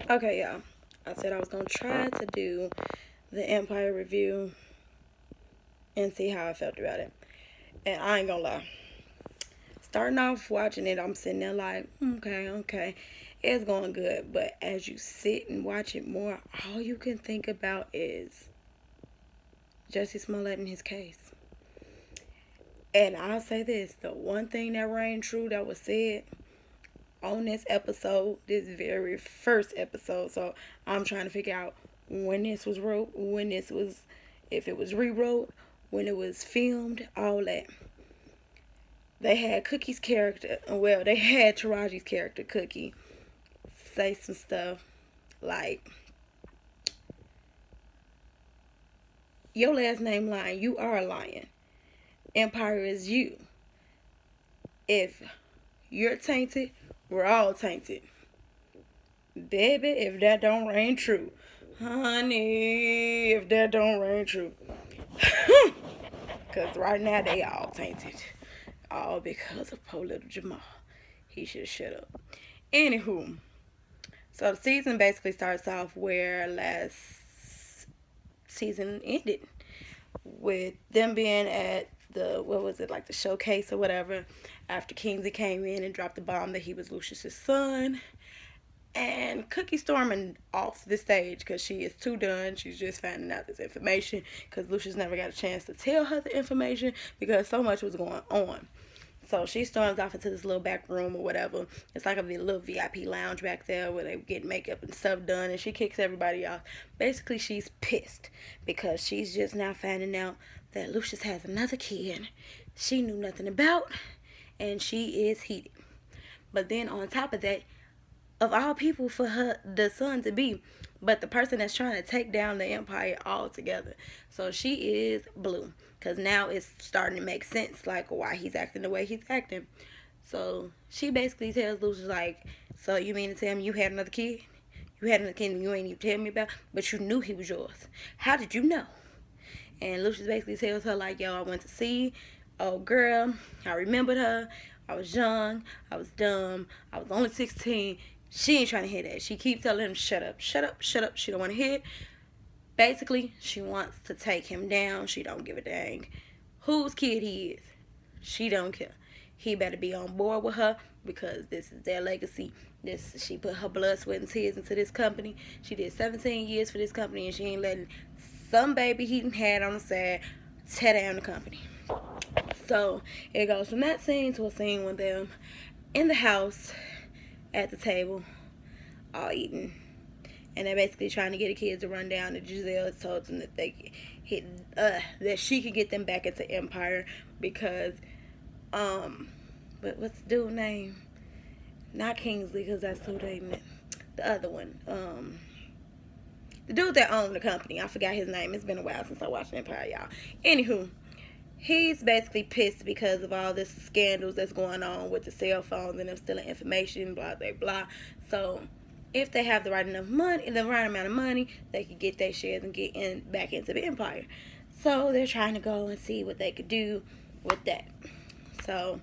Okay, y'all. I said I was gonna try to do the Empire review and see how I felt about it. And I ain't gonna lie. Starting off watching it, I'm sitting there like, okay, okay. It's going good. But as you sit and watch it more, all you can think about is Jesse Smollett and his case. And I'll say this, the one thing that rang true that was said on this episode, this very first episode. So I'm trying to figure out when this was wrote, when this was, if it was rewrote, when it was filmed, all that. They had Cookie's character, well, they had Taraji's character, Cookie, say some stuff like, your last name lying, you are a lion. Empire is you. If you're tainted, we're all tainted. Baby, if that don't ring true. Honey, if that don't ring true. Because right now they all tainted. All because of poor little Jamal. He should have shut up. Anywho, so the season basically starts off where last season ended. With them being at the, what was it, like the showcase or whatever, after Kingsley came in and dropped the bomb that he was Lucius's son. And Cookie storming off the stage because she is too done. She's just finding out this information because Lucius never got a chance to tell her the information because so much was going on. So she storms off into this little back room or whatever. It's like a little VIP lounge back there where they get makeup and stuff done. And she kicks everybody off. Basically, she's pissed because she's just now finding out that Lucius has another kid she knew nothing about. And she is heated. But then on top of that, of all people for her, the son to be, but the person that's trying to take down the empire altogether. So she is blue. Because now it's starting to make sense, like, why he's acting the way he's acting. So she basically tells Lucius, like, so you mean to tell me you had another kid? You had another kid and you ain't even tell me about, but you knew he was yours. How did you know? And Lucius basically tells her, like, yo, I went to see old girl. I remembered her. I was young. I was dumb. I was only 16. She ain't trying to hear that. She keeps telling him, shut up, shut up, shut up. She don't want to hear it. Basically, she wants to take him down. She don't give a dang whose kid he is. She don't care. He better be on board with her because this is their legacy. She put her blood, sweat, and tears into this company. She did 17 years for this company, and she ain't letting some baby he had on the side tear down the company. So it goes from that scene to a scene with them in the house at the table, all eating. And they're basically trying to get the kids to run down. And Giselle has told them that that she could get them back into Empire because, but what's the dude's name? Not Kingsley, because that's who they met. The other one, the dude that owned the company. I forgot his name. It's been a while since I watched Empire, y'all. Anywho, he's basically pissed because of all this scandals that's going on with the cell phones and them stealing information, blah, blah, blah. So if they have the right enough money, the right amount of money, they could get their shares and get back into the empire. So they're trying to go and see what they could do with that. So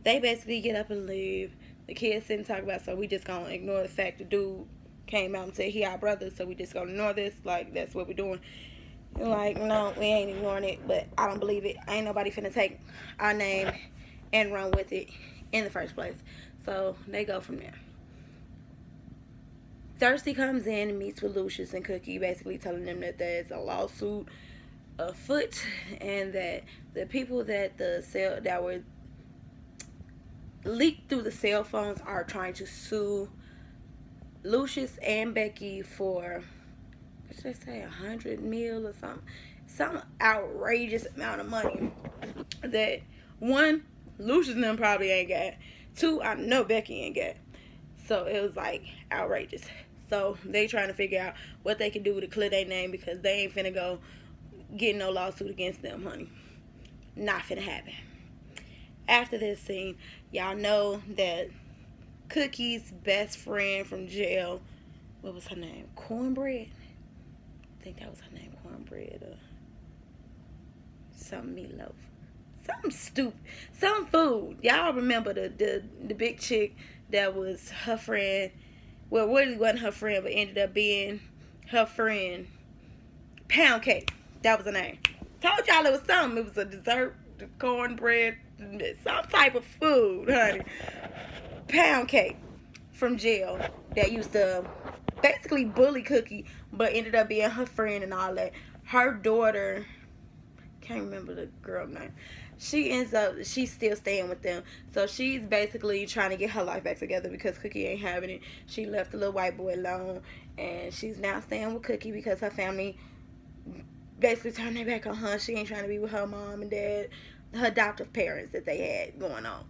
they basically get up and leave. The kids sit and talk about, so we just gonna ignore the fact the dude came out and said he our brother, so we just gonna ignore this, like that's what we're doing. And like, no, we ain't ignoring it, but I don't believe it. Ain't nobody finna take our name and run with it in the first place. So they go from there. Thirsty comes in and meets with Lucius and Cookie, basically telling them that there's a lawsuit afoot and that the people that that were leaked through the cell phones are trying to sue Lucius and Becky for, what should I say, 100 mil or something, some outrageous amount of money that one, Lucius and them probably ain't got. Two, I know Becky ain't got. So it was like outrageous. So they trying to figure out what they can do to clear their name because they ain't finna go get no lawsuit against them, honey. Not finna happen. After this scene, y'all know that Cookie's best friend from jail, what was her name? Cornbread? I think that was her name, Cornbread or some meatloaf. Something stupid. Some food. Y'all remember the big chick that was her friend well, really wasn't her friend, but ended up being her friend, Pound Cake. That was her name. Told y'all it was something. It was a dessert, cornbread, some type of food, honey. Pound Cake from jail that used to basically bully Cookie, but ended up being her friend and all that. Her daughter, can't remember the girl name. She's still staying with them. So she's basically trying to get her life back together because Cookie ain't having it. She left the little white boy alone, and she's now staying with Cookie because her family basically turned their back on her. She ain't trying to be with her mom and dad, her adoptive parents that they had going on.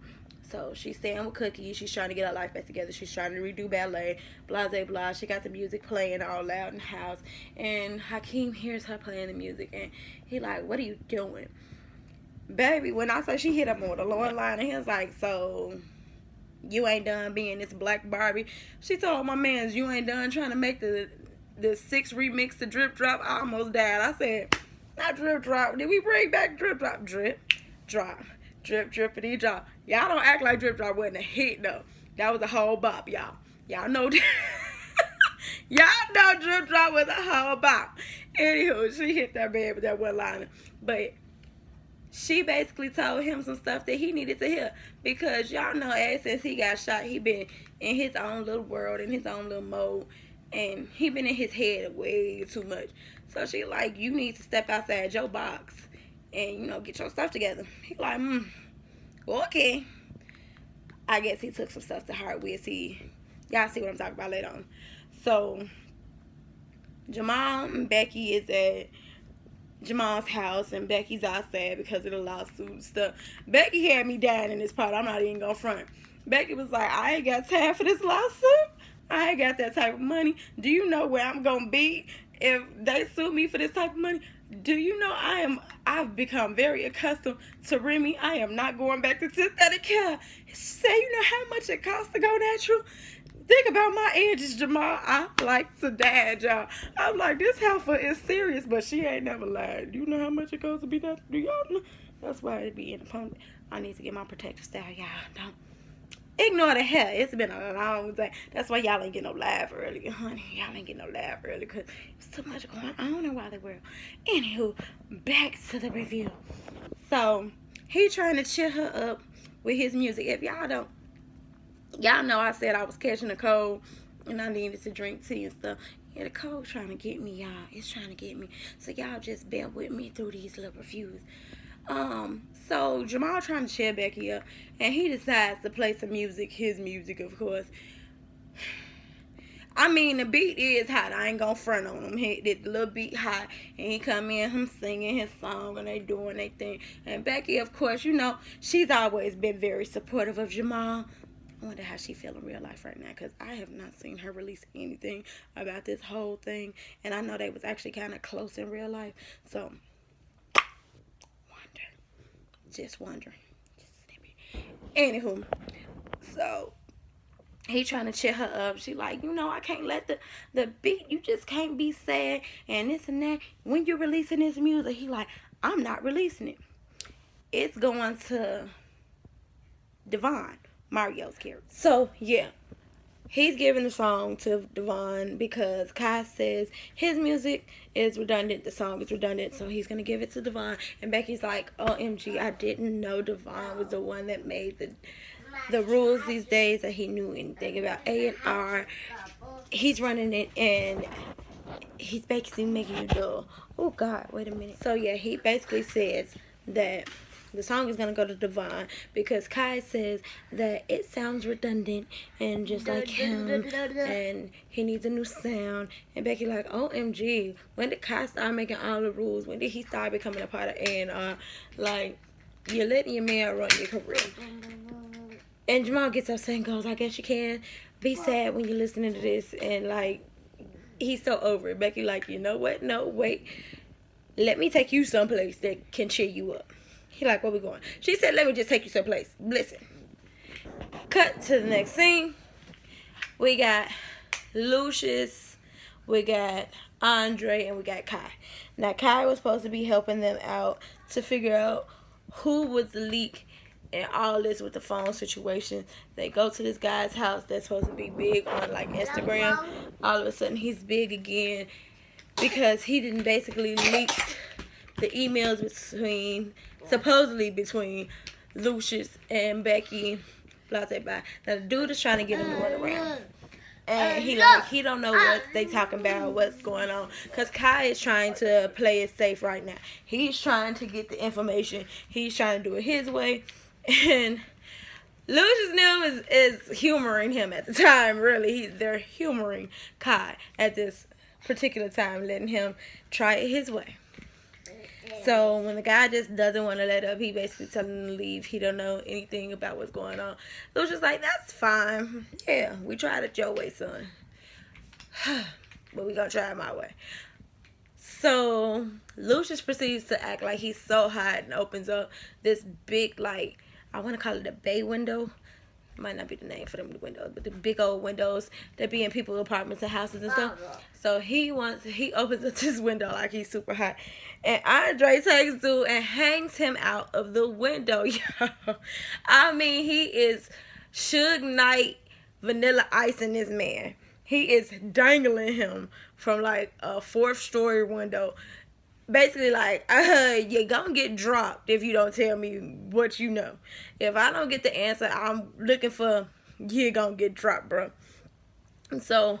So she's staying with Cookie. She's trying to get her life back together. She's trying to redo ballet, blah, blah, blah. She got the music playing all loud in the house. And Hakeem hears her playing the music. And he like, what are you doing? Baby, when I say she hit him on the lower line, and he was like, so you ain't done being this black Barbie? She told my mans, you ain't done trying to make the 6 remix to Drip Drop. I almost died. I said, not Drip Drop. Did we bring back Drip Drop? Drip Drop. Drip, drippity drop. Y'all don't act like Drip Drop wasn't a hit, though. That was a whole bop, y'all. Y'all know y'all know Drip Drop was a whole bop. Anywho, she hit that man with that one liner. But she basically told him some stuff that he needed to hear. Because y'all know ever since he got shot, he been in his own little world, in his own little mode. And he been in his head way too much. So she like, you need to step outside your box and, you know, get your stuff together. He like, okay. I guess he took some stuff to heart. We'll see. Y'all see what I'm talking about later on. So, Jamal and Becky is at Jamal's house, and Becky's outside because of the lawsuit and stuff. Becky had me dying in this part. I'm not even gonna front. Becky was like, I ain't got time for this lawsuit. I ain't got that type of money. Do you know where I'm gonna be if they sue me for this type of money? Do you know I've become very accustomed to Remy. I am not going back to synthetic care. She said, you know how much it costs to go natural? Think about my edges, Jamal. I like to dad, y'all. I'm like, this heifer is serious, but she ain't never lied. Do you know how much it costs to be natural? Do y'all know? That's why it be independent. I need to get my protective style, y'all. Don't ignore the hair. It's been a long day. That's why y'all ain't get no live early, honey. Y'all ain't get no live early because there's too much going on around the world. Anywho, back to the review. So, he trying to cheer her up with his music. If y'all don't, y'all know I said I was catching a cold and I needed to drink tea and stuff. Yeah, the cold trying to get me, y'all. It's trying to get me. So, y'all just bear with me through these little reviews. So Jamal trying to cheer Becky up, and he decides to play some music, his music, of course. I mean, the beat is hot. I ain't gonna front on him. He did the little beat hot, and he come in, him singing his song, and they doing their thing. And Becky, of course, you know, she's always been very supportive of Jamal. I wonder how she feel in real life right now, because I have not seen her release anything about this whole thing, and I know they was actually kind of close in real life, so just wondering. Anywho, so he trying to cheer her up. She like, you know, I can't let the beat, you just can't be sad and this and that. When you're releasing this music, he like, I'm not releasing it. It's going to Devon, Mario's character. So, yeah. He's giving the song to Devon because Kai says his music is redundant. The song is redundant, so he's going to give it to Devon. And Becky's like, OMG, I didn't know Devon was the one that made the rules these days, that he knew anything about A&R. He's running it, and he's basically making you do. Oh, God, wait a minute. So, yeah, he basically says that the song is going to go to Devon because Kai says that it sounds redundant and just like him, and he needs a new sound. And Becky like, OMG, when did Kai start making all the rules? When did he start becoming a part of A&R? Like, you're letting your man run your career. And Jamal gets upset and goes, I guess you can be sad when you're listening to this. And like, he's so over it. Becky like, you know what? No, wait. Let me take you someplace that can cheer you up. He like, where we going? She said, let me just take you someplace. Listen. Cut to the next scene. We got Lucius, we got Andre, and we got Kai. Now, Kai was supposed to be helping them out to figure out who was the leak and all this with the phone situation. They go to this guy's house that's supposed to be big on like Instagram. All of a sudden he's big again because he didn't basically leak the emails supposedly between Lucius and Becky. Blah blah blah. Now the dude is trying to get him to run around. And he don't know what they talking about, what's going on. Because Kai is trying to play it safe right now. He's trying to get the information. He's trying to do it his way. And Lucius Nim is humoring him at the time, really. They're humoring Kai at this particular time, letting him try it his way. So when the guy just doesn't want to let up, he basically telling him to leave. He don't know anything about what's going on. Lucius like, that's fine. Yeah, we tried it your way, son. But we gonna try it my way. So Lucius proceeds to act like he's so hot and opens up this big, like, I want to call it a bay window. Might not be the name for them windows, but the big old windows that be in people's apartments and houses and stuff. So he opens up this window like he's super hot. And Andre takes dude and hangs him out of the window, yo. I mean, he is Suge Knight Vanilla Ice in this man. He is dangling him from like a 4th-story window. Basically like, you're gonna get dropped if you don't tell me what you know. If I don't get the answer I'm looking for, you're gonna get dropped, bro. And so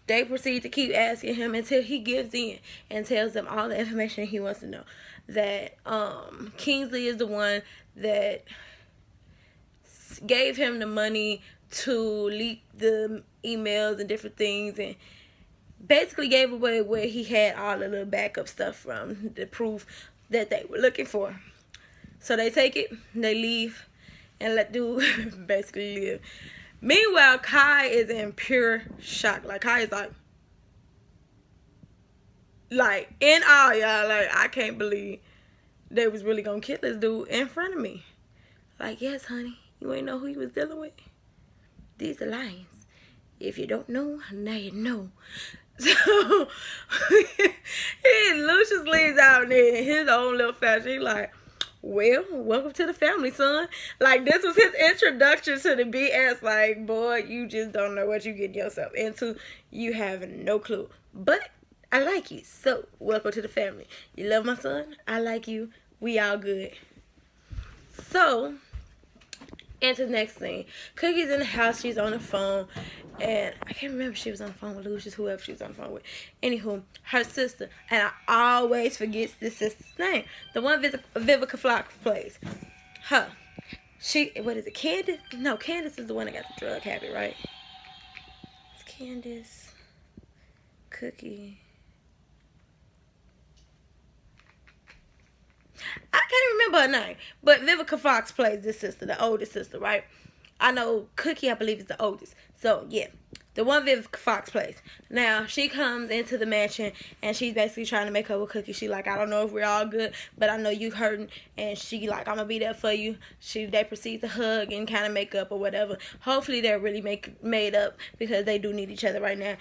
they proceed to keep asking him until he gives in and tells them all the information he wants to know. That Kingsley is the one that gave him the money to leak the emails and different things, and basically gave away where he had all the little backup stuff from, the proof that they were looking for. So they take it, they leave, and let dude basically live. Meanwhile, Kai is in pure shock. Like, Kai is like in awe, y'all. Like, I can't believe they was really gonna kill this dude in front of me. Like, yes, honey, you ain't know who you was dealing with. These are lions. If you don't know, now you know. So Lucius leaves out there in his own little fashion. He like, well, welcome to the family, son. Like, this was his introduction to the BS. Like, boy, you just don't know what you get yourself into. You have no clue. But I like you, so welcome to the family. You love my son? I like you. We all good. So into the next scene. Cookie's in the house. She's on the phone. And I can't remember if she was on the phone with Lucius, whoever she was on the phone with. Anywho, her sister. And I always forget this sister's name. The one Vivica Fox plays. Her. What is it? Candace? No, Candace is the one that got the drug habit, right? It's Candace. Cookie. I can't remember her name, but Vivica Fox plays this sister, the oldest sister, right? I know Cookie, I believe, is the oldest. So, yeah, the one Vivica Fox plays. Now, she comes into the mansion, and she's basically trying to make up with Cookie. She like, I don't know if we're all good, but I know you hurting, and she like, I'm going to be there for you. They proceed to hug and kind of make up or whatever. Hopefully, they're really made up because they do need each other right now.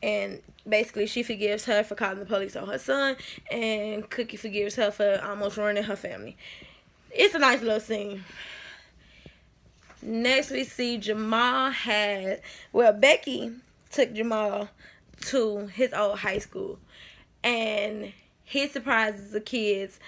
And basically, she forgives her for calling the police on her son, and Cookie forgives her for almost ruining her family. It's a nice little scene. Next, we see Becky took Jamal to his old high school, and he surprises the kids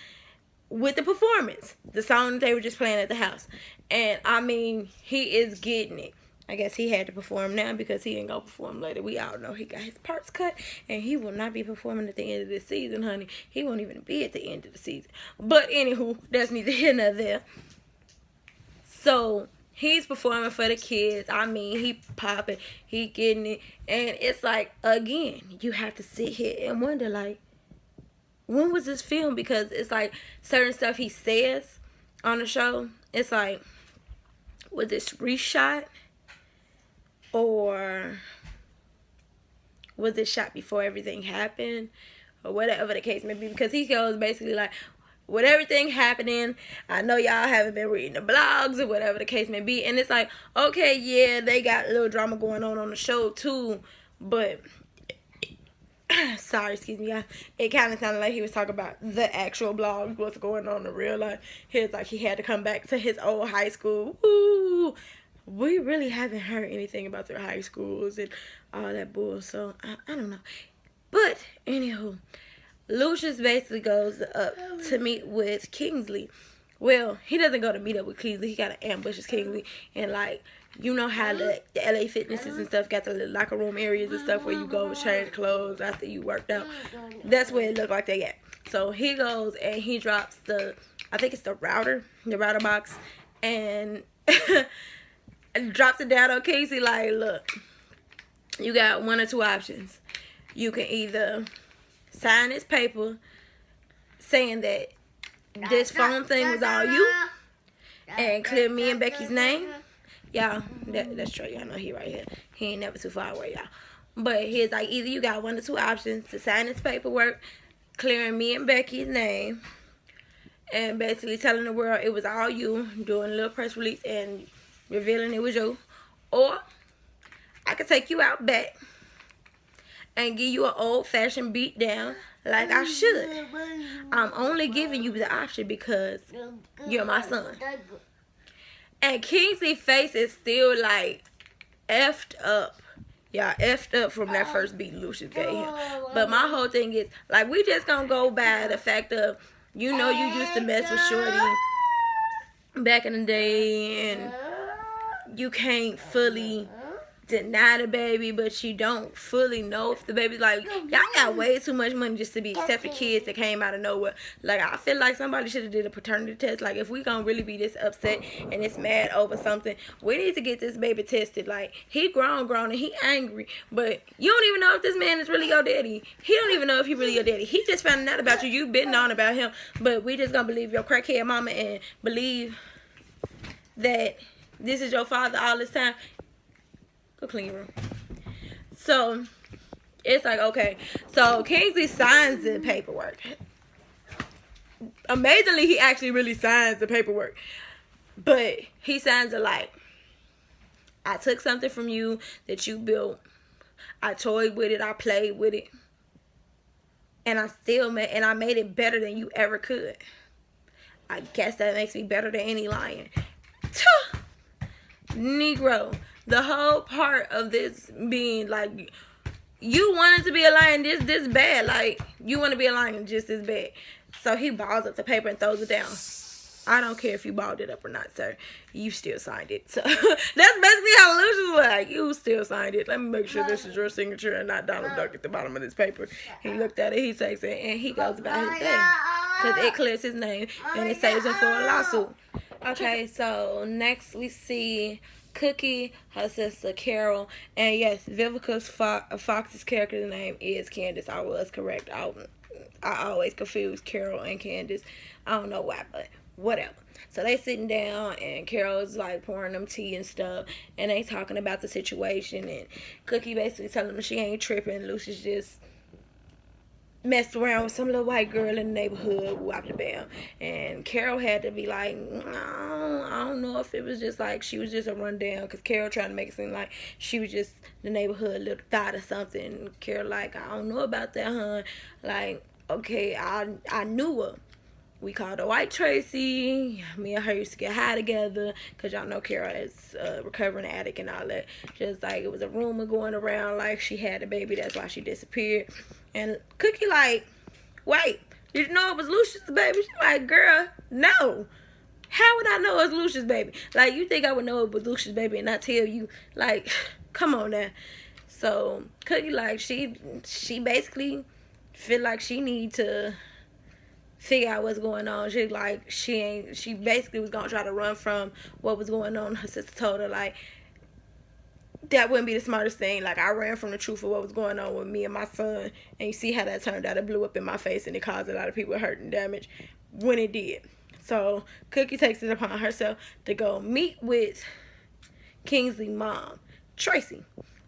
with the performance, the song that they were just playing at the house. And I mean, he is getting it. I guess he had to perform now because he ain't gonna perform later. We all know he got his parts cut, and he will not be performing at the end of this season, honey. He won't even be at the end of the season. But anywho, that's neither here nor there. So he's performing for the kids. I mean, he popping, he getting it, and it's like, again, you have to sit here and wonder, like, when was this filmed? Because it's like certain stuff he says on the show. It's like, was this reshot? Or was it shot before everything happened? Or whatever the case may be. Because he goes basically like, with everything happening, I know y'all haven't been reading the blogs or whatever the case may be. And it's like, okay, yeah, they got a little drama going on the show too. But sorry, excuse me, guys. It kind of sounded like he was talking about the actual blog, what's going on in real life. He was like, he had to come back to his old high school. Woo! We really haven't heard anything about their high schools and all that bull, so I don't know. But, anywho, Lucius basically goes up to meet with Kingsley. Well, he doesn't go to meet up with Kingsley. He got to ambushes Kingsley. And, like, you know how the LA Fitnesses and stuff got the little locker room areas and stuff where you go change clothes after you worked out. That's where it looked like they got. So, he goes and he drops I think it's the router box. And drops it down on Kingsley like, look, you got one or two options. You can either sign this paper saying that this phone thing was all you and clear me and Becky's name. Y'all, that's true. Y'all know he right here. He ain't never too far away, y'all. But he's like, either you got one or two options to sign this paperwork, clearing me and Becky's name, and basically telling the world it was all you, doing a little press release and revealing it was you. Or I could take you out back and give you an old-fashioned beat down like I should. I'm only giving you the option because you're my son. And Kingsley's face is still like effed up. Y'all effed up from that first beat Lucius gave him. But my whole thing is, like, we just gonna go by the fact of, you know, you used to mess with Shorty back in the day, and you can't fully deny the baby, but you don't fully know if the baby's like, y'all got way too much money just to be accepting kids that came out of nowhere. Like, I feel like somebody should have did a paternity test. Like, if we gonna really be this upset and it's mad over something, we need to get this baby tested. Like, he grown and he angry, but you don't even know if this man is really your daddy. He don't even know if he really your daddy. He just found out about you. You been on about him, but we just gonna believe your crackhead mama and believe that this is your father all this time. Go clean your room. So it's like, okay, so Kingsley signs the paperwork. Amazingly, he actually really signs the paperwork, but he signs it like, I took something from you that you built, I toyed with it, I played with it, and I made it better than you ever could. I guess that makes me better than any lion. Negro. The whole part of this being like, you wanted to be a lion this bad. Like, you want to be a lion just as bad. So he balls up the paper and throws it down. I don't care if you balled it up or not, sir. You still signed it. So that's basically how Lucius was like, you still signed it. Let me make sure this is your signature and not Donald Duck at the bottom of this paper. He looked at it, he takes it, and he goes about his day. Because it clears his name and it saves him for a lawsuit. Okay, so next we see Cookie, her sister Carol, and yes, Vivica Fox's character's name is Candace. I was correct. I always confuse Carol and Candace. I don't know why, but whatever. So they sitting down and Carol's like pouring them tea and stuff, and they talking about the situation, and Cookie basically telling them she ain't tripping. Lucius just messed around with some little white girl in the neighborhood, whopped the bam. And Carol had to be like, no, I don't know if it was just like she was just a rundown, because Carol trying to make it seem like she was just the neighborhood little thought or something. Carol like, I don't know about that, hun. Like, okay, I knew her. We called her White Tracy. Me and her used to get high together, because y'all know Carol is a recovering addict and all that. Just like, it was a rumor going around like she had a baby, that's why she disappeared. And Cookie like, wait, did you know it was Lucius' baby? She's like, girl, no. How would I know it was Lucius' baby? Like, you think I would know it was Lucius' baby and not tell you? Like, come on now. So Cookie like, she basically feel like she need to figure out what's going on. She like, she basically was gonna try to run from what was going on. Her sister told her like, that wouldn't be the smartest thing. Like, I ran from the truth of what was going on with me and my son, and you see how that turned out. It blew up in my face and it caused a lot of people hurt and damage when it did. So Cookie takes it upon herself to go meet with Kingsley's mom, Tracy.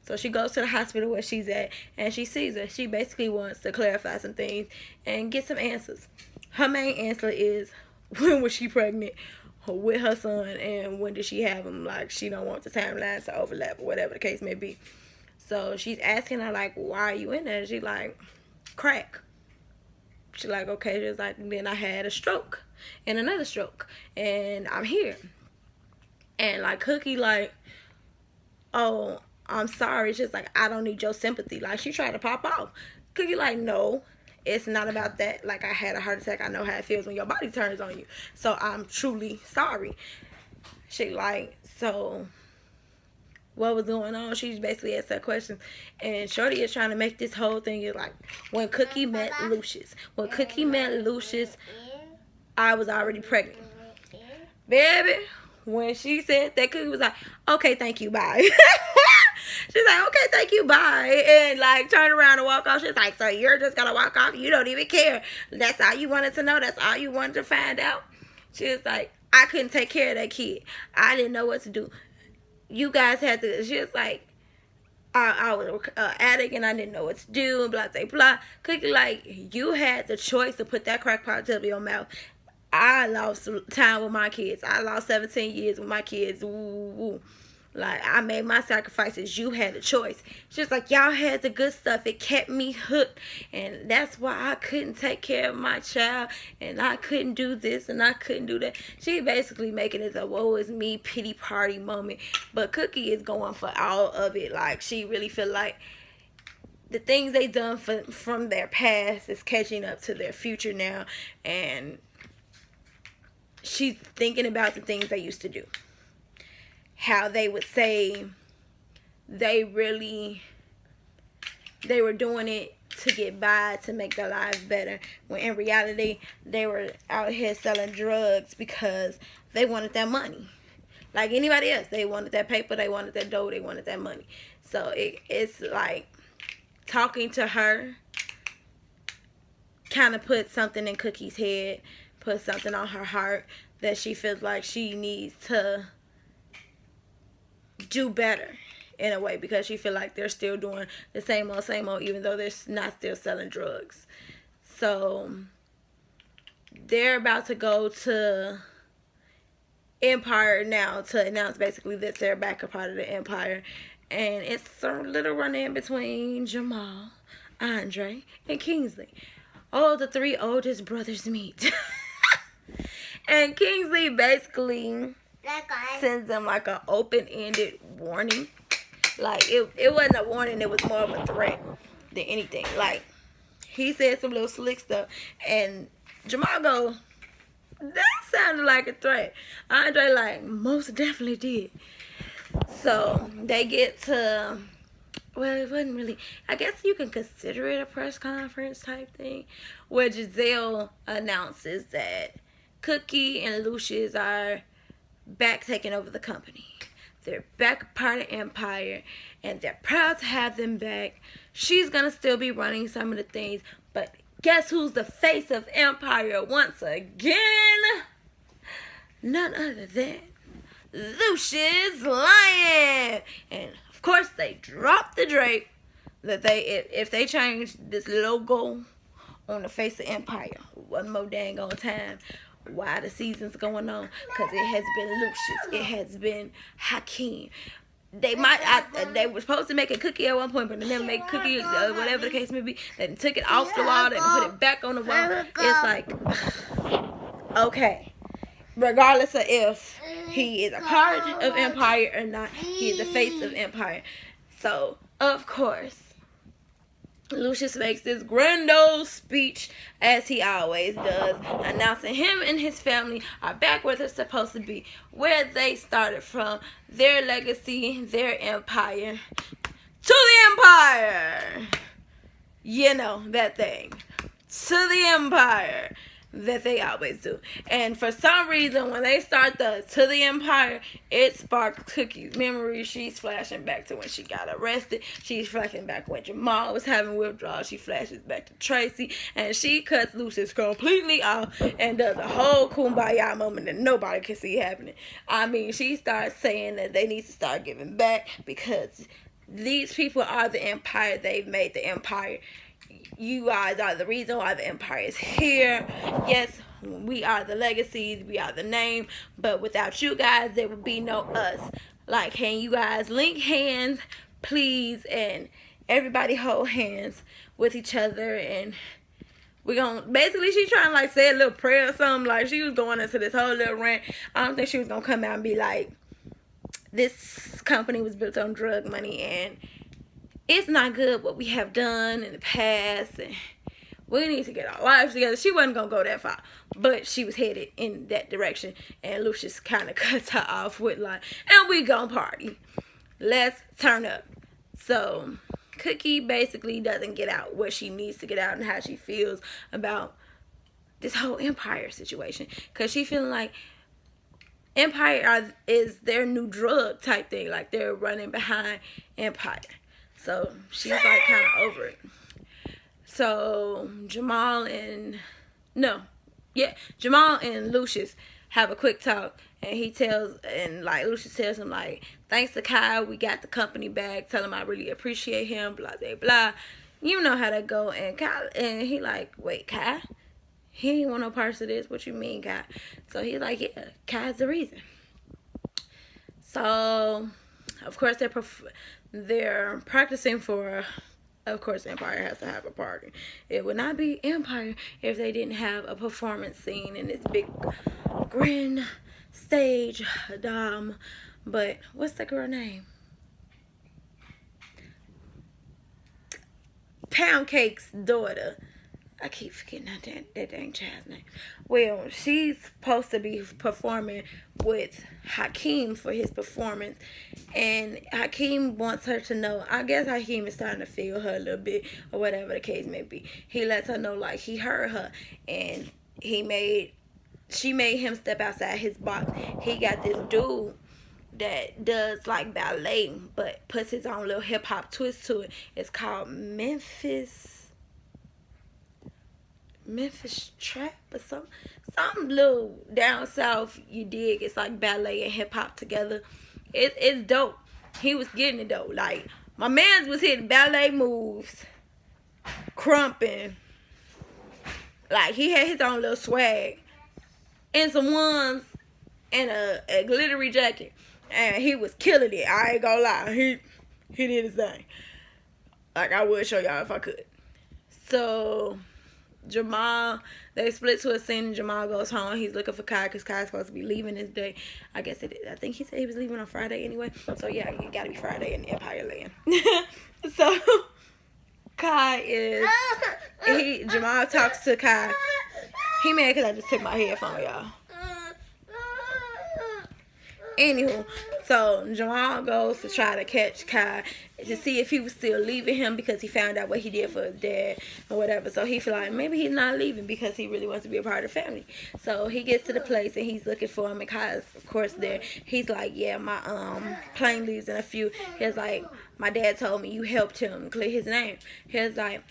So she goes to the hospital where she's at, and she sees her. She basically wants to clarify some things and get some answers. Her main answer is, when was she pregnant with her son, and when did she have him? Like, she don't want the timelines to overlap or whatever the case may be. So she's asking her like, why are you in there? She like, crack. She's like, okay. She's like, then I had a stroke and another stroke, and I'm here. And like Cookie, like, oh, I'm sorry. She's like, I don't need your sympathy. Like, she tried to pop off. Cookie, like, no, it's not about that. Like, I had a heart attack. I know how it feels when your body turns on you. So I'm truly sorry. She like, so what was going on? She basically asked that question. And Shorty is trying to make this whole thing is like, when Cookie met Lucius. When Cookie met Lucius, I was already pregnant. Baby, when she said that, Cookie was like, okay, thank you, bye. She's like, okay, thank you, bye. And like turned around and walk off. She's like, so you're just gonna walk off? You don't even care. That's all you wanted to know? That's all you wanted to find out? She was like, I couldn't take care of that kid. I didn't know what to do. You guys had to. She was like, I was an addict and I didn't know what to do and blah, blah, blah. Cookie, like, you had the choice to put that crack pipe to your mouth. I lost time with my kids. I lost 17 years with my kids. Woo, woo. Like, I made my sacrifices. You had a choice. She's like, y'all had the good stuff. It kept me hooked. And that's why I couldn't take care of my child. And I couldn't do this and I couldn't do that. She basically making it a woe is me pity party moment. But Cookie is going for all of it. Like, she really feel like the things they done from their past is catching up to their future now. And she's thinking about the things they used to do. How they would say they were doing it to get by, to make their lives better, when in reality they were out here selling drugs because they wanted that money. Like anybody else, they wanted that paper, they wanted that dough, they wanted that money. So it's like talking to her kind of put something in Cookie's head, put something on her heart that she feels like she needs to do better in a way, because she feel like they're still doing the same old, even though they're not still selling drugs. So they're about to go to Empire now to announce basically that they're back a part of the Empire. And it's a little run-in between Jamal, Andre, and Kingsley. Oh, the three oldest brothers meet. And Kingsley basically sends them like an open-ended warning. Like, it wasn't a warning, it was more of a threat than anything. Like, he said some little slick stuff, and Jamal go, that sounded like a threat. Andre like, most definitely did. So, they get to, well, it wasn't really, I guess you can consider it a press conference type thing, where Giselle announces that Cookie and Lucius are back taking over the company. They're back a part of Empire, and they're proud to have them back. She's gonna still be running some of the things, but guess who's the face of Empire once again? None other than Lucius Lyon. And of course they dropped the drape that if they change this logo on the face of Empire one more dang on time, why the season's going on, because it has been Lucius, it has been Hakeem. They were supposed to make a Cookie at one point, but they never made Cookie, whatever the case may be. They took it off the wall, they put it back on the wall. It's like, okay, regardless of if he is a part of Empire or not, he is the face of Empire. So of course Lucius makes this grandiose speech, as he always does, announcing him and his family are back where they're supposed to be, where they started from, their legacy, their empire, to the Empire. You know, that thing. To the Empire that they always do. And for some reason, when they start the To the Empire, it sparked Cookie's memory. She's flashing back to when she got arrested. She's flashing back when Jamal was having withdrawal. She flashes back to Tracy, and she cuts Lucius completely off and does a whole kumbaya moment that nobody can see happening. I mean, she starts saying that they need to start giving back because these people are the Empire. They've made the Empire. You guys are the reason why the Empire is here. Yes, we are the legacy, we are the name, but without you guys, there would be no us. Like, can you guys link hands, please, and everybody hold hands with each other, and we gonna basically, she trying to like say a little prayer or something. Like, she was going into this whole little rant. I don't think she was gonna come out and be like, this company was built on drug money and it's not good what we have done in the past, and we need to get our lives together. She wasn't gonna go that far, but she was headed in that direction, and Lucius kind of cuts her off with like, and we gonna party, let's turn up. So Cookie basically doesn't get out what she needs to get out and how she feels about this whole Empire situation, because she feeling like Empire is their new drug type thing, like they're running behind Empire. So she's like kind of over it. So Jamal and Lucius have a quick talk, and Lucius tells him like, thanks to Kai, we got the company back. Tell him I really appreciate him. Blah blah blah. You know how that go. And Kai, and he like, wait, Kai? He ain't want no parts of this. What you mean, Kai? So he's like, yeah, Kai's the reason. So of course they're practicing for. Of course, Empire has to have a party. It would not be Empire if they didn't have a performance scene in this big, grand stage. But what's the girl name? Pound Cake's daughter. I keep forgetting that dang child's name. Well, she's supposed to be performing with Hakeem for his performance. And Hakeem wants her to know. I guess Hakeem is starting to feel her a little bit, or whatever the case may be. He lets her know like he heard her, and she made him step outside his box. He got this dude that does like ballet, but puts his own little hip hop twist to it. It's called Memphis Trap or some little down south, you dig. It's like ballet and hip hop together. It's dope. He was getting it though. Like, my man's was hitting ballet moves, crumping. Like, he had his own little swag and some ones and a glittery jacket, and he was killing it. I ain't gonna lie. He did his thing. Like, I would show y'all if I could. So Jamal, they split to a scene, and Jamal goes home. He's looking for Kai because Kai's supposed to be leaving this day. I guess I think he said he was leaving on Friday anyway. So yeah, it gotta be Friday in Empire Land. So Kai Jamal talks to Kai. He mad because I just took my headphone, y'all. Anywho, so Jamal goes to try to catch Kai to see if he was still leaving him, because he found out what he did for his dad or whatever. So he feel like maybe he's not leaving because he really wants to be a part of the family. So he gets to the place and he's looking for him, and Kai's of course there. He's like, yeah, my plane leaves in a few. He's like, my dad told me you helped him clear his name. He's like,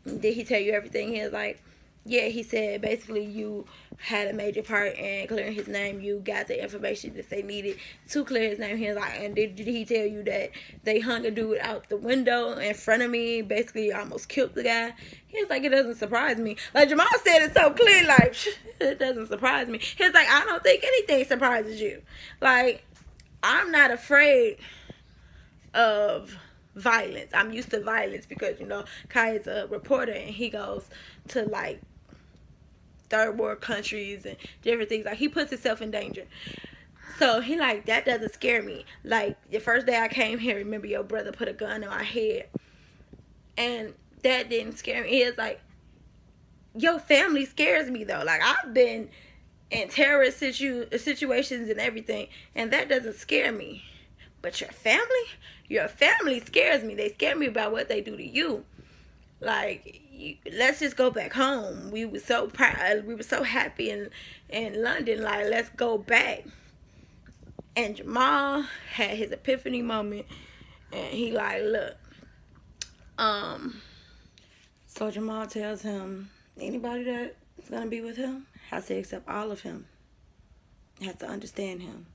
did he tell you everything? He's like, yeah, he said basically you had a major part in clearing his name. You got the information that they needed to clear his name. He was like, and did he tell you that they hung a dude out the window in front of me, basically almost killed the guy? He was like, it doesn't surprise me. Like, Jamal said it so clear, like, it doesn't surprise me. He was like, I don't think anything surprises you. Like, I'm not afraid of violence. I'm used to violence because, you know, Kai is a reporter and he goes to like third world countries and different things. Like, he puts himself in danger. So he like, that doesn't scare me. Like, the first day I came here, remember your brother put a gun on my head, and that didn't scare me. It's like, your family scares me though. Like, I've been in terrorist situations and everything, and that doesn't scare me. But your family scares me. They scare me about what they do to you. Like, let's just go back home. We were so proud. We were so happy in London. Like, let's go back. And Jamal had his epiphany moment, and he like, look. So Jamal tells him, anybody that's gonna be with him has to accept all of him. Has to understand him,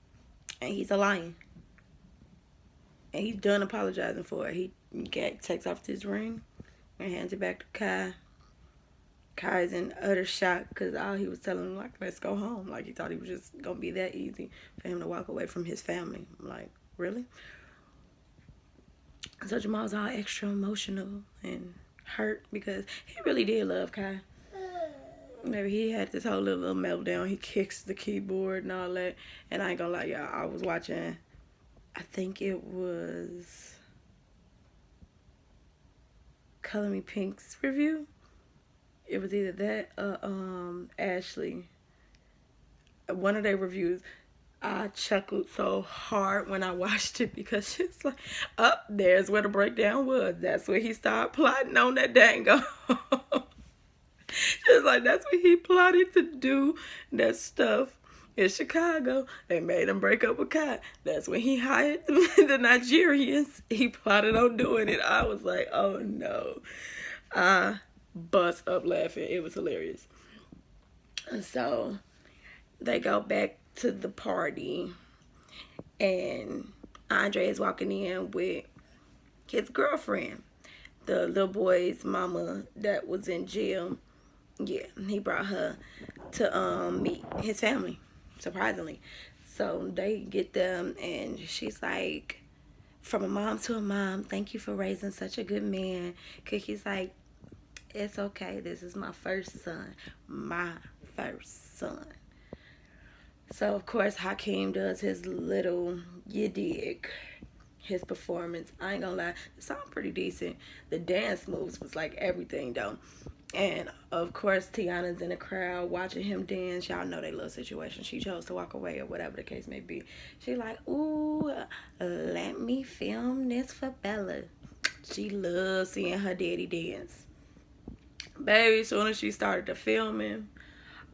and he's a lion. And he's done apologizing for it. He takes off his ring and hands it back to Kai. Kai's in utter shock because all he was telling him, like, let's go home. Like, he thought he was just going to be that easy for him to walk away from his family. I'm like, really? So Jamal's all extra emotional and hurt because he really did love Kai. Maybe he had this whole little meltdown. He kicks the keyboard and all that. And I ain't gonna lie, y'all. I was watching, I think it was Color Me Pink's review. It was either that or Ashley. One of their reviews. I chuckled so hard when I watched it because she's like, up there's where the breakdown was. That's where he started plotting on that dango. She's like, that's what he plotted to do that stuff in Chicago. They made him break up with Kai. That's when he hired the Nigerians. He plotted on doing it. I was like, oh no. I bust up laughing. It was hilarious. And so they go back to the party, and Andre is walking in with his girlfriend, the little boy's mama that was in jail. Yeah, he brought her to meet his family, surprisingly. So they get them, and she's like, from a mom to a mom, thank you for raising such a good man. Cookie's like, it's okay, this is my first son. My first son. So, of course, Hakeem does his little, you dig, his performance. I ain't gonna lie, it sounded pretty decent. The dance moves was like everything, though. And, of course, Tiana's in the crowd watching him dance. Y'all know their little situation. She chose to walk away or whatever the case may be. She like, ooh, let me film this for Bella. She loves seeing her daddy dance. Baby, as soon as she started the filming,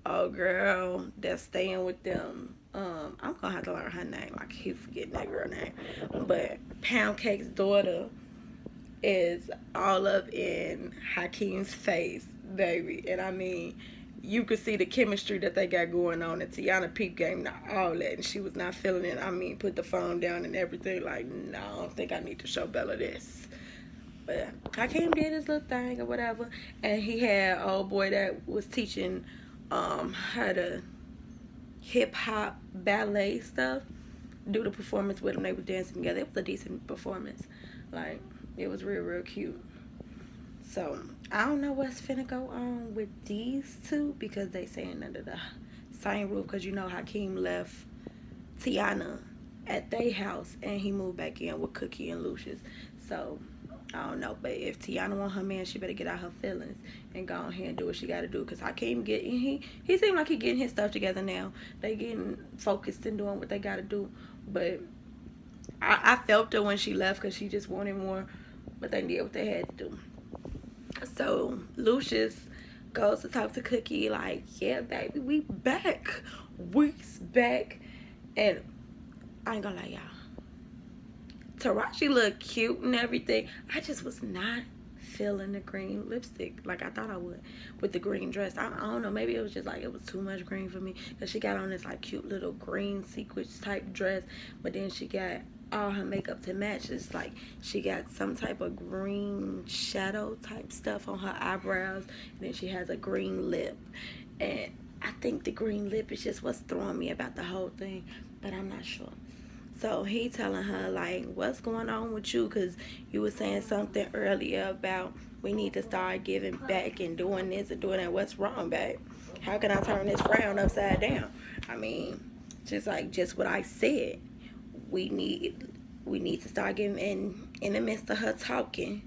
oh girl, that's staying with them. I'm gonna have to learn her name. I keep forgetting that girl name. But Pound Cake's daughter is all up in Hakeem's face, baby. And I mean, you could see the chemistry that they got going on. And Tiana peep game, all that, and she was not feeling it. I mean, put the phone down and everything. Like, no, I don't think I need to show Bella this. But Hakeem did his little thing or whatever, and he had an old boy that was teaching how to hip hop ballet stuff do the performance with him. They was dancing together. It was a decent performance. Like, it was real cute. So I don't know what's finna go on with these two because they saying under the same roof, because you know Hakeem left Tiana at their house and he moved back in with Cookie and Lucius. So I don't know, but if Tiana want her man, she better get out her feelings and go ahead and do what she got to do. Because Hakeem he seemed like he getting his stuff together now. They getting focused and doing what they got to do. But I felt her when she left because she just wanted more. But they did what they had to do. So Lucius goes to talk to Cookie like, yeah, baby, we back. We's back. And I ain't gonna lie, y'all. Taraji looked cute and everything. I just was not feeling the green lipstick like I thought I would with the green dress. I don't know. Maybe it was just like it was too much green for me because she got on this like cute little green sequence type dress, but then she got all her makeup to match. It's like she got some type of green shadow type stuff on her eyebrows, and then she has a green lip. And I think the green lip is just what's throwing me about the whole thing, but I'm not sure. So he telling her like, what's going on with you? Because you were saying something earlier about we need to start giving back and doing this and doing that. What's wrong, babe? How can I turn this frown upside down? I mean, just what I said. We need to start giving. In the midst of her talking,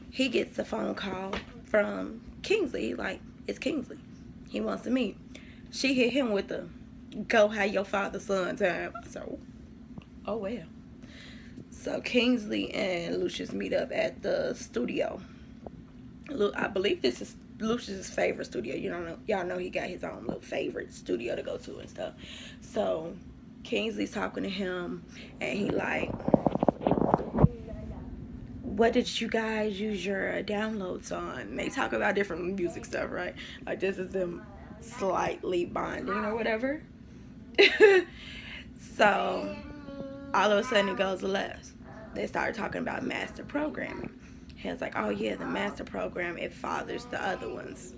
he gets a phone call from Kingsley. Like, it's Kingsley. He wants to meet. She hit him with the go have your father son time. So, oh well. So Kingsley and Lucius meet up at the studio. I believe this is Lucius's favorite studio. Y'all know he got his own little favorite studio to go to and stuff. So Kingsley's talking to him, and he like, what did you guys use your downloads on? And they talk about different music stuff, right? Like, this is them slightly bonding or whatever. So all of a sudden it goes left. They started talking about master programming. He was like, oh yeah, the master program, it fathers the other ones.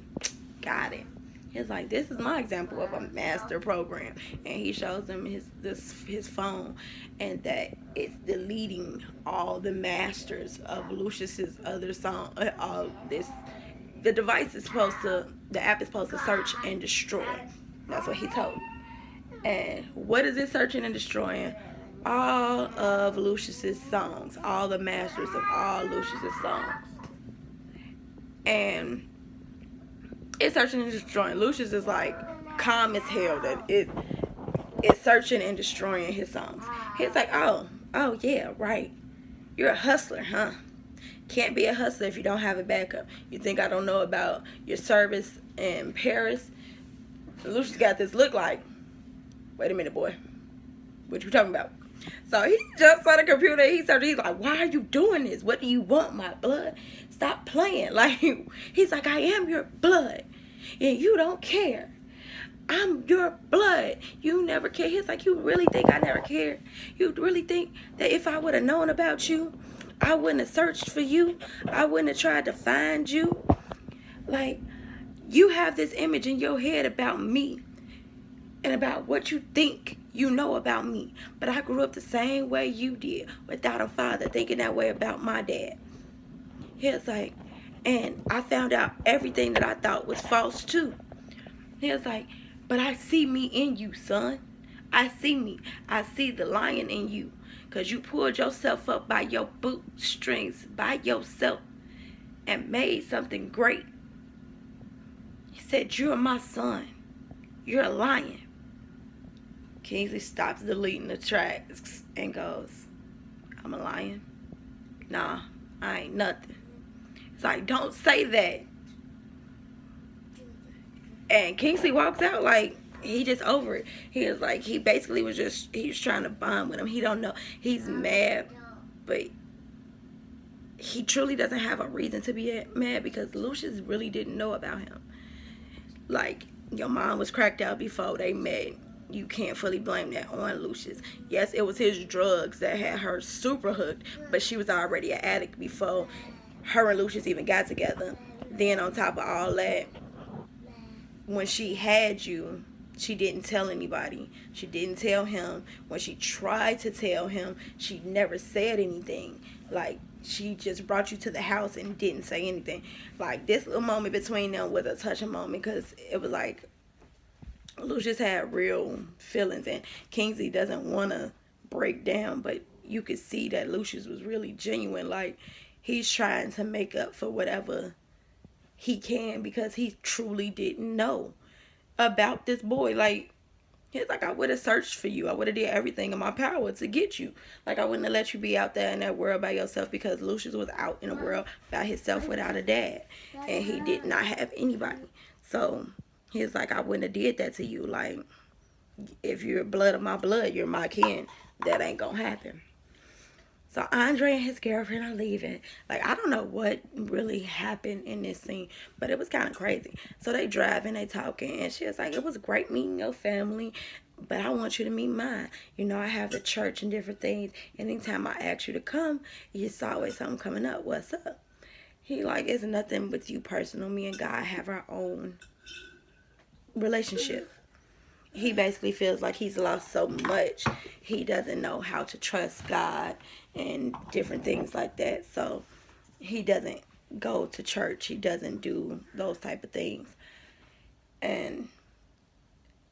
Got it. He's like, this is my example of a master program, and he shows him his phone, and that it's deleting all the masters of Lucius's other song. All this, the device is supposed to, the app is supposed to search and destroy. That's what he told me. And what is it searching and destroying? All of Lucius's songs, all the masters of all Lucius's songs, and it's searching and destroying. Lucius is like calm as hell that it's searching and destroying his songs. He's like, oh yeah, right. You're a hustler, huh? Can't be a hustler if you don't have a backup. You think I don't know about your service in Paris? Lucius got this look like, wait a minute, boy. What you talking about? So he jumps on the computer. He's like, why are you doing this? What do you want, my blood? Stop playing. Like, he's like, I am your blood, and you don't care. I'm your blood. You never care. He's like, you really think I never cared? You really think that if I would have known about you, I wouldn't have searched for you? I wouldn't have tried to find you? Like, you have this image in your head about me and about what you think you know about me. But I grew up the same way you did, without a father, thinking that way about my dad. He was like, and I found out everything that I thought was false too. He was like, but I see me in you, son. I see me. I see the lion in you. Because you pulled yourself up by your bootstrings, by yourself, and made something great. He said, you're my son. You're a lion. Kingsley stops deleting the tracks and goes, I'm a lion? Nah, I ain't nothing. It's like, don't say that. And Kingsley walks out like he just over it. He was like, he basically was just, he was trying to bond with him. He don't know. He's mad, but he truly doesn't have a reason to be mad because Lucius really didn't know about him. Like, your mom was cracked out before they met. You can't fully blame that on Lucius. Yes, it was his drugs that had her super hooked, but she was already an addict before her and Lucius even got together. Then on top of all that, when she had you, she didn't tell anybody. She didn't tell him. When she tried to tell him, she never said anything. Like, she just brought you to the house and didn't say anything. Like, this little moment between them was a touching moment because it was like Lucius had real feelings, and Kingsley doesn't want to break down, but you could see that Lucius was really genuine. Like, he's trying to make up for whatever he can because he truly didn't know about this boy. Like, he's like, I would have searched for you. I would have did everything in my power to get you. Like, I wouldn't have let you be out there in that world by yourself because Lucius was out in the world by himself without a dad, and he did not have anybody. So he's like, I wouldn't have did that to you. Like, if you're blood of my blood, you're my kin. That ain't gonna happen. So Andre and his girlfriend are leaving. Like, I don't know what really happened in this scene, but it was kind of crazy. So they driving, they talking, and she was like, it was great meeting your family, but I want you to meet mine. You know, I have the church and different things. Anytime I ask you to come, it's always something coming up. What's up? He like, it's nothing with you personal. Me and God have our own relationship. He basically feels like he's lost so much. He doesn't know how to trust God and different things like that. So he doesn't go to church. He doesn't do those type of things. And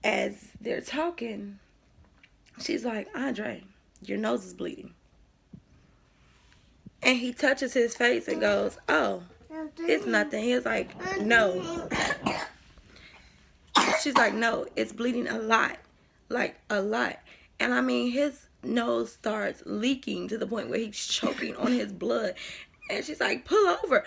as they're talking, she's like, Andre, your nose is bleeding. And he touches his face and goes, oh, it's nothing. He's like, no. She's like, no, it's bleeding a lot. Like, a lot. And I mean, his nose starts leaking to the point where he's choking on his blood. And she's like, pull over.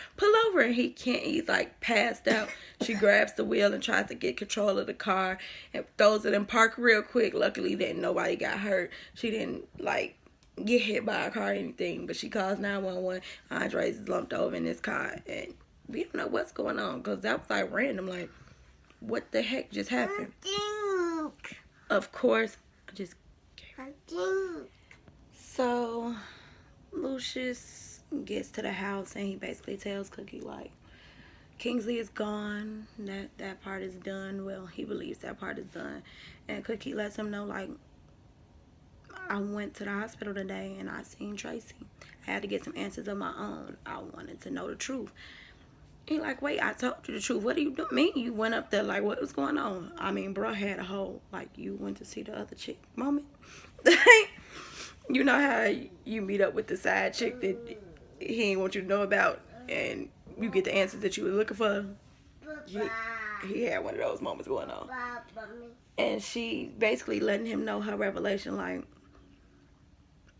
And he can't. He's like passed out. She grabs the wheel and tries to get control of the car and throws it in park real quick. Luckily, that nobody got hurt. She didn't, like, get hit by a car or anything. But she calls 911. Andre's lumped over in his car. And we don't know what's going on because that was, like, random. Like, what the heck just happened? Of course, I just so Lucius gets to the house and he basically tells Cookie, like, Kingsley is gone. That part is done. Well, he believes that part is done. And Cookie lets him know, like, I went to the hospital today and I seen Tracy. I had to get some answers of my own. I wanted to know the truth. He like, wait, I told you the truth. What do you mean? You went up there, like, what was going on? I mean, bro had a whole, like, you went to see the other chick moment. You know how you meet up with the side chick that he ain't want you to know about, and you get the answers that you were looking for. He had one of those moments going on. And she basically letting him know her revelation, like,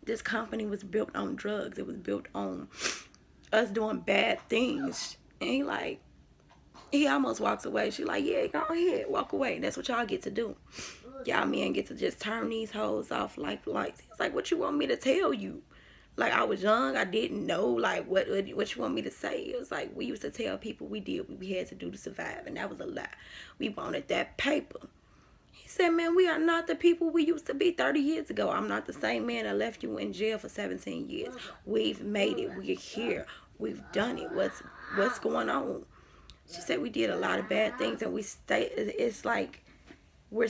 this company was built on drugs. It was built on us doing bad things. And he almost walks away. She like, yeah, go ahead, walk away. That's what y'all get to do. Y'all men get to just turn these hoes off like lights. He's like, what you want me to tell you? Like, I was young, I didn't know, like, what you want me to say? It was like, we used to tell people we did what we had to do to survive, and that was a lie. We wanted that paper. He said, man, we are not the people we used to be 30 years ago. I'm not the same man that left you in jail for 17 years. We've made it. We're here. We've done it. What's going on? She said we did a lot of bad things, and it's like we're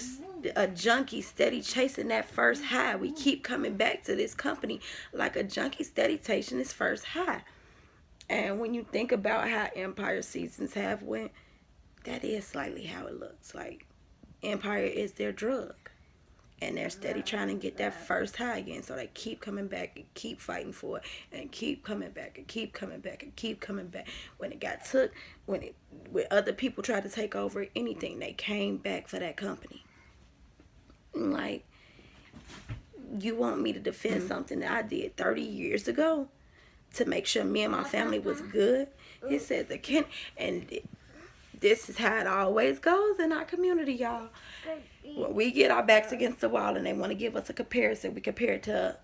a junkie steady chasing that first high. We keep coming back to this company like a junkie steady chasing this first high. And when you think about how Empire seasons have went, that is slightly how it looks. Like, Empire is their drug, and they're steady trying to get that first high again. So they keep coming back and keep fighting for it, and keep coming back and keep coming back and keep coming back. When it got took, when other people tried to take over anything, they came back for that company. Like, you want me to defend something that I did 30 years ago to make sure me and my family was good? He said and this is how it always goes in our community, y'all. When we get our backs against the wall and they want to give us a comparison, we compare it to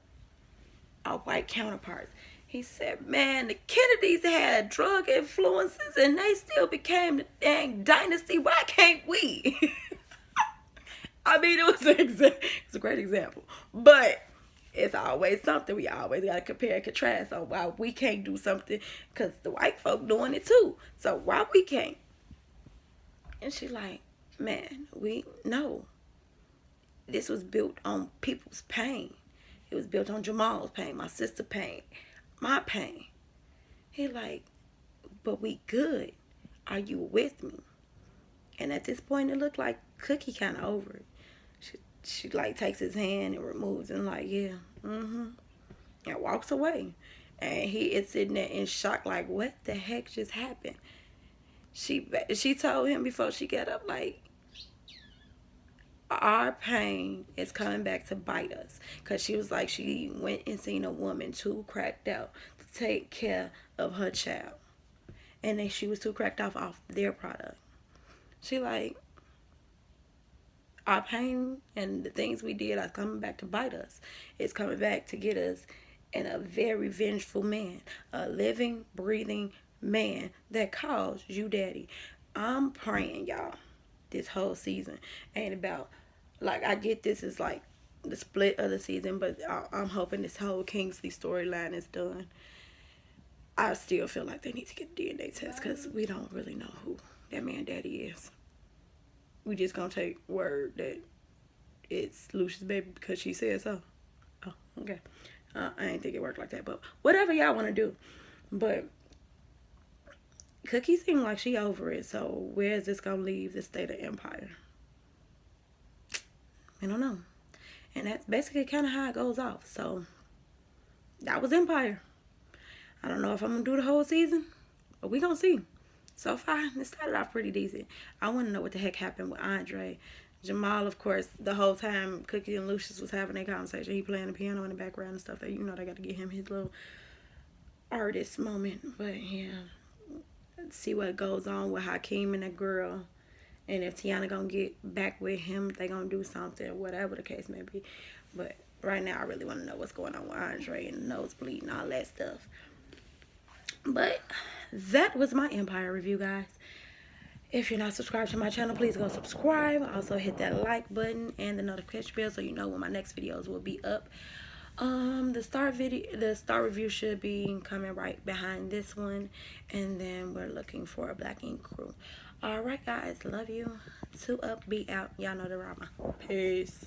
our white counterparts. He said, man, the Kennedys had drug influences and they still became the dang dynasty. Why can't we? I mean, it was a great example. But it's always something. We always got to compare and contrast on why we can't do something, because the white folk doing it too. So why we can't? And she like, man, we know. This was built on people's pain. It was built on Jamal's pain, my sister's pain, my pain. He like, but we good. Are you with me? And at this point, it looked like Cookie kind of over it. She like takes his hand and removes it and like, yeah, and walks away. And he is sitting there in shock, like, what the heck just happened? She told him before she got up, like, our pain is coming back to bite us. Because she was like, she went and seen a woman too cracked out to take care of her child. And then she was too cracked off their product. She like, our pain and the things we did are coming back to bite us. It's coming back to get us in a very vengeful man. A living, breathing man that calls you daddy. I'm praying, y'all, this whole season ain't about, like, I get this is like the split of the season, but I'm hoping this whole Kingsley storyline is done. I still feel like they need to get a DNA test, because we don't really know who that man daddy is. We just gonna take word that it's Lucia's baby because she said so. Oh, okay. I ain't think it worked like that, but whatever y'all want to do. But Cookie seemed like she over it, so where is this gonna leave the state of Empire? I don't know. And that's basically kind of how it goes off. So that was Empire. I don't know if I'm gonna do the whole season, but we gonna see. So far, it started off pretty decent. I want to know what the heck happened with Andre. Jamal, of course, the whole time Cookie and Lucius was having their conversation, he playing the piano in the background and stuff. You know, they got to get him his little artist moment. But yeah, let's see what goes on with Hakeem and the girl. And if Tiana gonna get back with him, they gonna do something, whatever the case may be. But right now, I really want to know what's going on with Andre and the nosebleed and all that stuff. But that was my Empire review, guys. If you're not subscribed to my channel, please go subscribe. Also hit that like button and the notification bell so you know when my next videos will be up. The start review should be coming right behind this one, and then we're looking for a Black Ink crew. All right, guys, love you. 2 up, be out. Y'all know the drama. Peace.